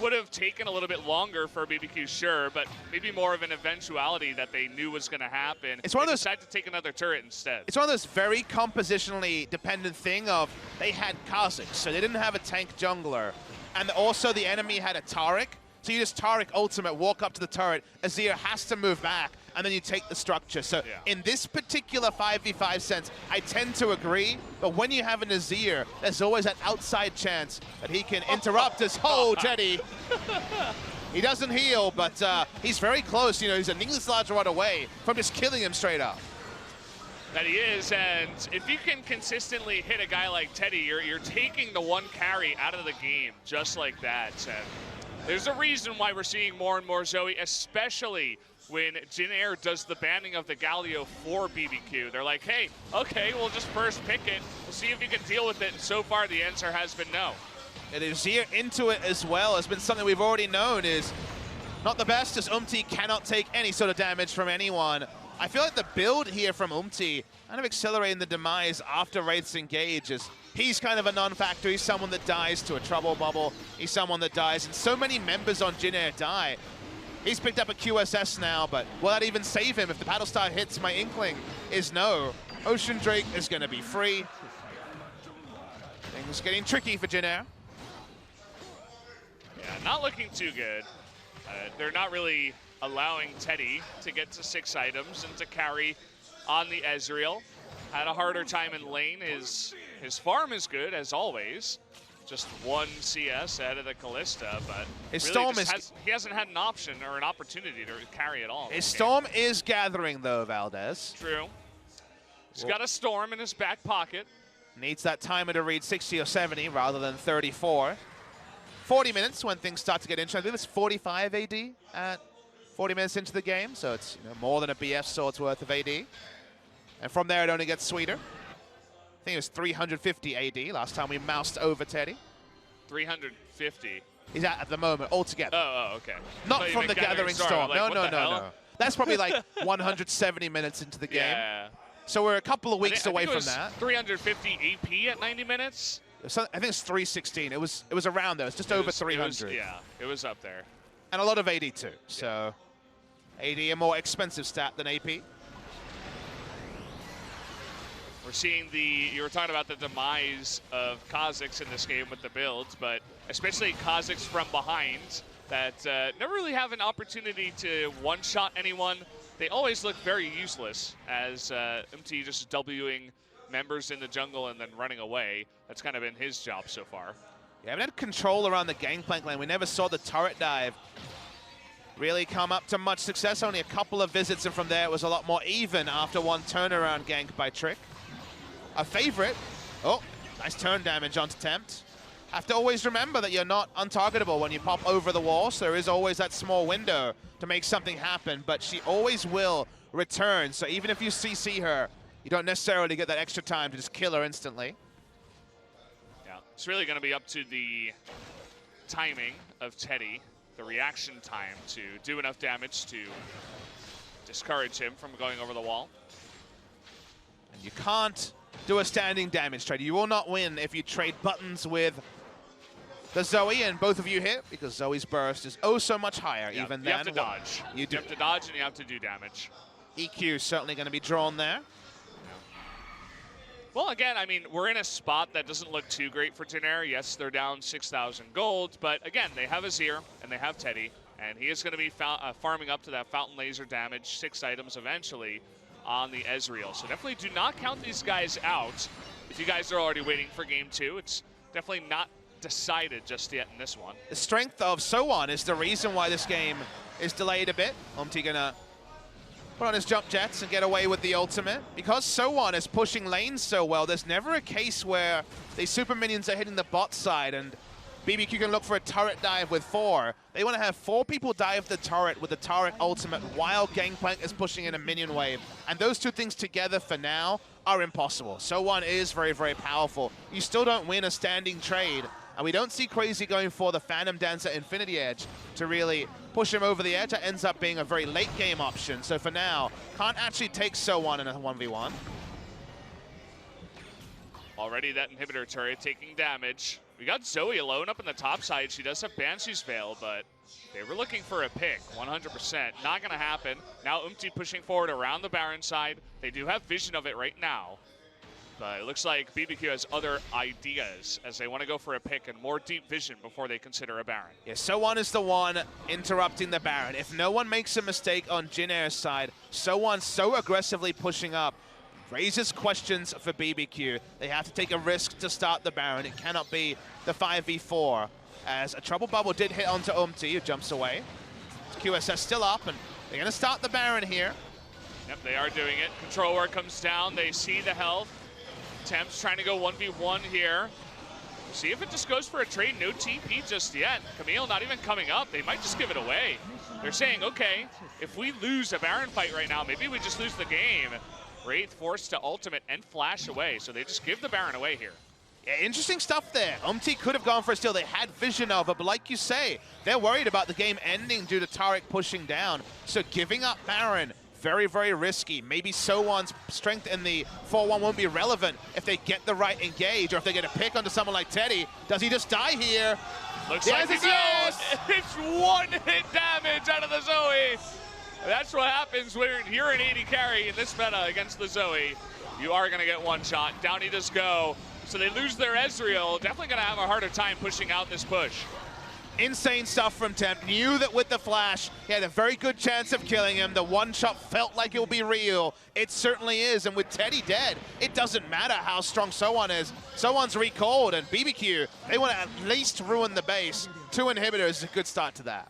Would have taken a little bit longer for BBQ, sure, but maybe more of an eventuality that they knew was going to happen. It's one of those. Decided to take another turret instead. It's one of those very compositionally dependent thing of they had Kha'Zix, so they didn't have a tank jungler, and also the enemy had a Taric. So you just Taric ultimate, walk up to the turret, Azir has to move back, and then you take the structure. So in this particular 5v5 sense, I tend to agree, but when you have an Azir, there's always that outside chance that he can interrupt his whole Teddy. He doesn't heal, but he's very close. He's a needless large rod away from just killing him straight up. That he is, and if you can consistently hit a guy like Teddy, you're taking the one carry out of the game just like that. And there's a reason why we're seeing more and more Zoe, especially when Jhin does the banning of the Galio for BBQ. They're like, hey, okay, we'll just first pick it. We'll see if you can deal with it. And so far, the answer has been no. And Azir into it as well has been something we've already known is not the best, as cannot take any sort of damage from anyone. I feel like the build here from kind of accelerating the demise after Wraiths engage is he's kind of a non-factor. He's someone that dies to a trouble bubble. He's someone that dies, and so many members on Jhin die. He's picked up a QSS now, but will that even save him if the Battlestar hits? My inkling is no. Ocean Drake is going to be free. Things getting tricky for Jhin. Yeah, not looking too good. They're not really allowing Teddy to get to 6 items and to carry on the Ezreal. Had a harder time in lane. His farm is good, as always. Just 1 CS out of the Kalista, but his really Storm he hasn't had an option or an opportunity to carry at all. His Storm is gathering, though, Valdez. True. He's got a Storm in his back pocket. Needs that timer to read 60 or 70 rather than 34. 40 minutes when things start to get interesting. I believe it's 45 AD at 40 minutes into the game, so it's more than a BF sword's worth of AD. And from there, it only gets sweeter. I think it was 350 AD last time we moused over Teddy. 350? He's at the moment, altogether. Oh, okay. Not from the Gathering Storm. Like, no. That's probably like 170 minutes into the game. Yeah. So we're a couple of weeks away from that. 350 AP at 90 minutes? So I think it's 316. It was around there. It's just over 300. It was up there. And a lot of AD too. So AD a more expensive stat than AP. We're seeing you were talking about the demise of Kha'Zix in this game with the builds, but especially Kha'Zix from behind that never really have an opportunity to one-shot anyone. They always look very useless as MT just Wing members in the jungle and then running away. That's kind of been his job so far. Yeah, haven't had control around the gangplank lane. We never saw the turret dive really come up to much success. Only a couple of visits, and from there it was a lot more even after one turnaround gank by Trick. A favorite. Oh, nice turn damage onto Tempt. Have to always remember that you're not untargetable when you pop over the wall, so there is always that small window to make something happen, but she always will return. So even if you CC her, you don't necessarily get that extra time to just kill her instantly. Yeah, it's really going to be up to the timing of Teddy, the reaction time to do enough damage to discourage him from going over the wall. And you can't do a standing damage trade. You will not win if you trade buttons with the Zoe, and both of you hit, because Zoe's burst is oh so much higher even than you have to dodge. You do. You have to dodge and you have to do damage. EQ is certainly going to be drawn there. Well, again, I mean, we're in a spot that doesn't look too great for Jin Air. Yes, they're down 6,000 gold, but again, they have Azir and they have Teddy, and he is going to be farming up to that Fountain Laser damage, 6 items eventually on the Ezreal. So definitely do not count these guys out. If you guys are already waiting for game 2, it's definitely not decided just yet in this one. The strength of So1 is the reason why this game is delayed a bit. Umti gonna put on his jump jets and get away with the ultimate. Because So1 is pushing lanes so well, there's never a case where the super minions are hitting the bot side and BBQ can look for a turret dive with 4. They want to have 4 people dive the turret with the turret ultimate while Gangplank is pushing in a minion wave. And those two things together for now are impossible. So1 is very, very powerful. You still don't win a standing trade. And we don't see Crazy going for the Phantom Dancer Infinity Edge to really push him over the edge. That ends up being a very late game option. So for now, can't actually take So1 in a 1v1. Already that inhibitor turret taking damage. We got Zoe alone up in the top side. She does have Banshee's Veil, but they were looking for a pick, 100%. Not gonna happen. Now Umti pushing forward around the Baron side. They do have vision of it right now. But it looks like BBQ has other ideas as they want to go for a pick and more deep vision before they consider a Baron. Yeah, So1 is the one interrupting the Baron. If no one makes a mistake on Jin Air's side, So1 so aggressively pushing up raises questions for BBQ. They have to take a risk to start the Baron. It cannot be the 5v4, as a Trouble Bubble did hit onto Umti, who jumps away. QSS still up, and they're going to start the Baron here. Yep, they are doing it. Control Ward comes down. They see the health. Temps trying to go 1v1 here. See if it just goes for a trade. No TP just yet. Camille not even coming up. They might just give it away. They're saying, okay, if we lose a Baron fight right now, maybe we just lose the game. Wraith forced to ultimate and flash away, so they just give the Baron away here. Yeah, interesting stuff there. Umti could have gone for a steal. They had vision of it, but like you say, they're worried about the game ending due to Taric pushing down. So giving up Baron, very, very risky. Maybe So1's strength in the 4-1 won't be relevant if they get the right engage, or if they get a pick onto someone like Teddy. Does he just die here? Looks like he does. It's 1-hit damage out of the Zoe. That's what happens when you're an 80 carry in this meta against the Zoe. You are going to get one shot. Down he does go. So they lose their Ezreal. Definitely going to have a harder time pushing out this push. Insane stuff from Temp. Knew that with the flash, he had a very good chance of killing him. The one shot felt like it would be real. It certainly is. And with Teddy dead, it doesn't matter how strong So1 is. So1's recalled, and BBQ, they want to at least ruin the base. 2 inhibitors is a good start to that.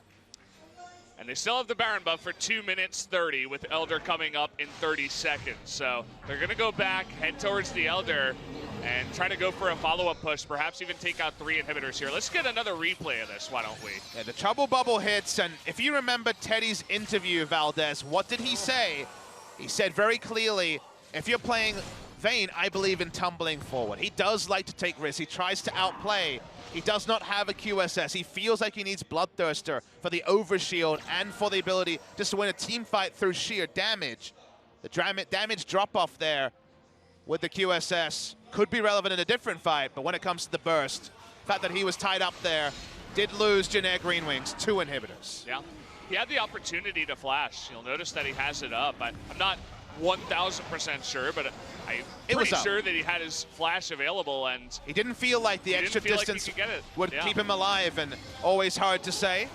And they still have the Baron buff for 2 minutes 30 with Elder coming up in 30 seconds. So they're going to go back, head towards the Elder, and try to go for a follow-up push, perhaps even take out 3 inhibitors here. Let's get another replay of this, why don't we? Yeah, the Trouble Bubble hits, and if you remember Teddy's interview, Valdez, what did he say? He said very clearly, if you're playing Vayne, I believe in tumbling forward. He does like to take risks. He tries to outplay. He does not have a QSS. He feels like he needs Bloodthirster for the overshield and for the ability just to win a team fight through sheer damage. The damage drop-off there with the QSS could be relevant in a different fight, but when it comes to the burst, the fact that he was tied up there did lose Jin Air GreenWings 2 inhibitors. Yeah, he had the opportunity to flash. You'll notice that he has it up. I'm not 1,000% sure, but I'm pretty sure that he had his flash available, and he didn't feel like the extra distance would keep him alive, and always hard to say.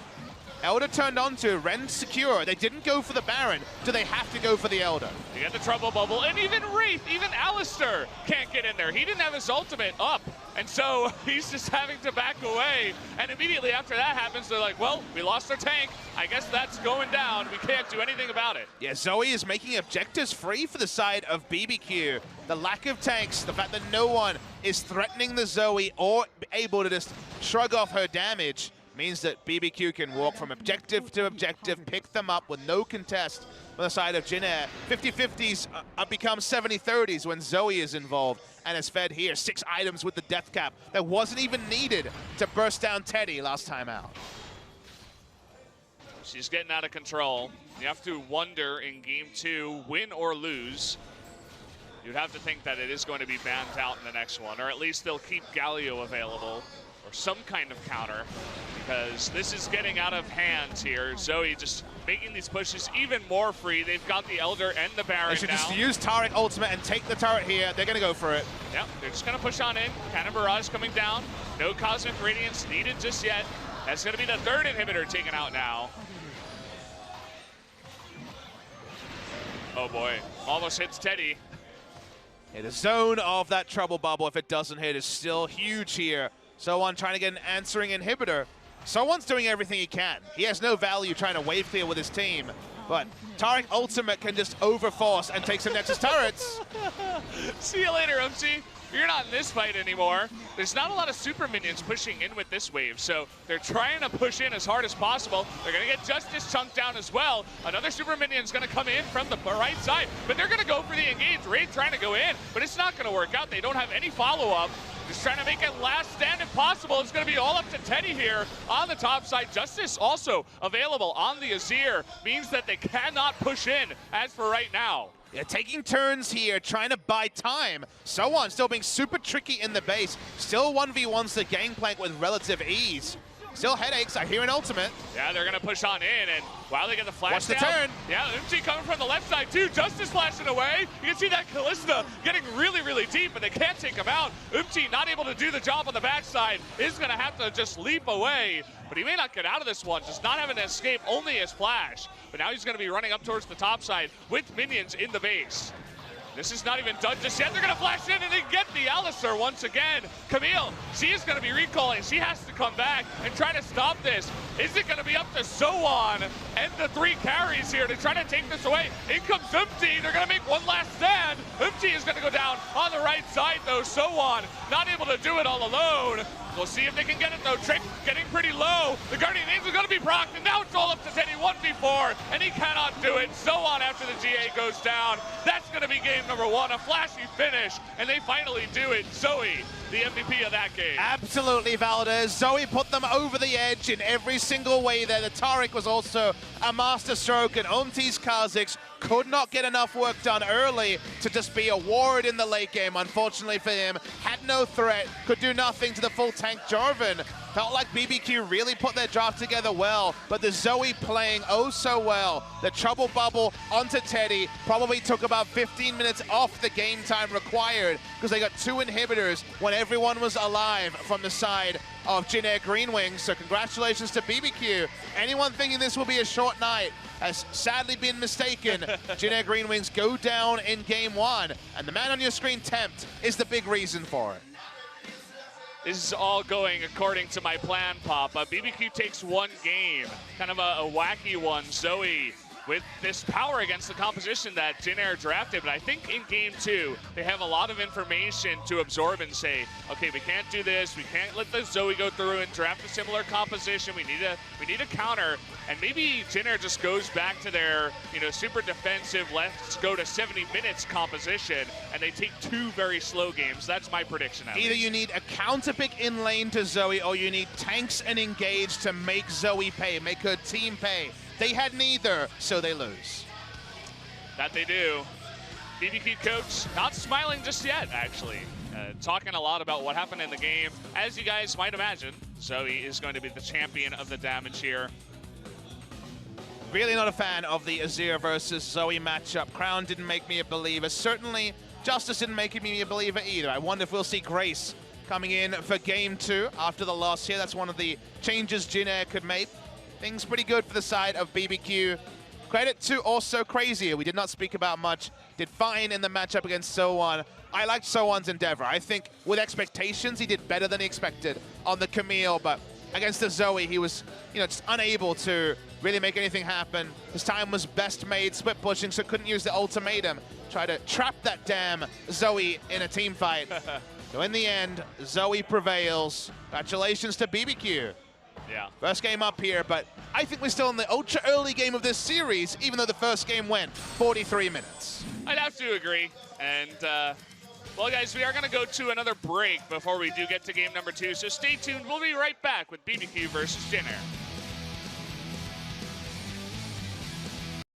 Elder turned onto Ren secure. They didn't go for the Baron. Do they have to go for the Elder? You got the Trouble Bubble, and even Wraith, even Alistair can't get in there. He didn't have his ultimate up, and so he's just having to back away. And immediately after that happens, they're like, well, we lost our tank. I guess that's going down. We can't do anything about it. Yeah, Zoe is making objectives free for the side of BBQ. The lack of tanks, the fact that no one is threatening the Zoe or able to just shrug off her damage, means that BBQ can walk from objective to objective, pick them up with no contest on the side of Jin Air. 50-50s become 70-30s when Zoe is involved and is fed here. 6 items with the death cap that wasn't even needed to burst down Teddy last time out. She's getting out of control. You have to wonder in game 2, win or lose. You'd have to think that it is going to be banned out in the next one, or at least they'll keep Galio available or some kind of counter, because this is getting out of hand here. Zoe just making these pushes even more free. They've got the Elder and the Baron now. They should just use Taric ultimate and take the turret here. They're going to go for it. Yep, they're just going to push on in. Cannon Barrage coming down. No Cosmic Radiance needed just yet. That's going to be the third inhibitor taken out now. Oh boy, almost hits Teddy. Yeah, the zone of that trouble bubble, if it doesn't hit, is still huge here. So1 trying to get an answering inhibitor. So1's doing everything he can. He has no value trying to wave clear with his team. But Taric ultimate can just overforce and take some Nexus turrets. See you later, Umchi. You're not in this fight anymore. There's not a lot of super minions pushing in with this wave, so they're trying to push in as hard as possible. They're going to get Justice chunked down as well. Another super minion's going to come in from the right side, but they're going to go for the engage. Raid trying to go in, but it's not going to work out. They don't have any follow-up. Just trying to make it last stand if possible. It's going to be all up to Teddy here on the top side. Justice also available on the Azir means that they cannot push in as for right now. Yeah, taking turns here, trying to buy time. So1 still being super tricky in the base. Still 1v1s the gangplank with relative ease. Still headaches, I hear an ultimate. Yeah, they're gonna push on in, and wow, they get the flash Watch the down. turn. Yeah, Umchi coming from the left side too. Justice flashing away. You can see that Kalista getting really, really deep, but they can't take him out. Umchi not able to do the job on the backside, is gonna have to just leap away. But he may not get out of this one, just not having to escape, only his flash. But now he's gonna be running up towards the top side with minions in the base. This is not even done just yet. They're going to flash in and they get the Alistar once again. Camille, she is going to be recalling. She has to come back and try to stop this. Is it going to be up to So1 and the 3 carries here to try to take this away? In comes Umti. They're going to make one last stand. Umti is going to go down on the right side, though. So1 not able to do it all alone. We'll see if they can get it, though. Trick getting pretty low. The Guardian Angel is going to be procced, and now it's all up to Teddy 1v4, and he cannot do it. So1 after the GA goes down. That's going to be game number 1, a flashy finish, and they finally do it. Zoe, the MVP of that game. Absolutely, Valdez. Zoe put them over the edge in every single way there. The Taric was also a masterstroke, and Umti's Kha'Zix could not get enough work done early to just be a ward in the late game. Unfortunately for him, had no threat, could do nothing to the full tank Jarvan. Felt like BBQ really put their draft together well, but the Zoe playing oh so well. The trouble bubble onto Teddy probably took about 15 minutes off the game time required because they got 2 inhibitors when everyone was alive from the side of GreenWings. So congratulations to BBQ. Anyone thinking this will be a short night has sadly been mistaken. GreenWings go down in game 1, and the man on your screen, Tempt, is the big reason for it. This is all going according to my plan, Papa. BBQ takes 1 game, kind of a wacky one. Zoe with this power against the composition that Jin Air drafted, but I think in game 2, they have a lot of information to absorb and say, okay, we can't do this, we can't let the Zoe go through and draft a similar composition, we need a counter, and maybe Jin Air just goes back to their, super defensive, let's go to 70 minutes composition, and they take 2 very slow games. That's my prediction. Either you need a counter pick in lane to Zoe, or you need tanks and engage to make Zoe pay, make her team pay. They had neither, so they lose. That they do. BBQ coach not smiling just yet, actually. Talking a lot about what happened in the game. As you guys might imagine, Zoe is going to be the champion of the damage here. Really not a fan of the Azir versus Zoe matchup. Crown didn't make me a believer. Certainly, Justice didn't make me a believer either. I wonder if we'll see Grace coming in for game 2 after the loss here. That's one of the changes Jin Air could make. Things pretty good for the side of BBQ. Credit to also Crazy. We did not speak about much. Did fine in the matchup against So1. I liked So1's endeavor. I think with expectations, he did better than he expected on the Camille, but against the Zoe, he was, just unable to really make anything happen. His time was best made, split pushing, so couldn't use the ultimatum. Try to trap that damn Zoe in a team fight. So in the end, Zoe prevails. Congratulations to BBQ. Yeah. First game up here, but I think we're still in the ultra early game of this series, even though the first game went 43 minutes. I'd have to agree. And, well, guys, we are going to go to another break before we do get to game number 2, so stay tuned. We'll be right back with BBQ versus Jin Air.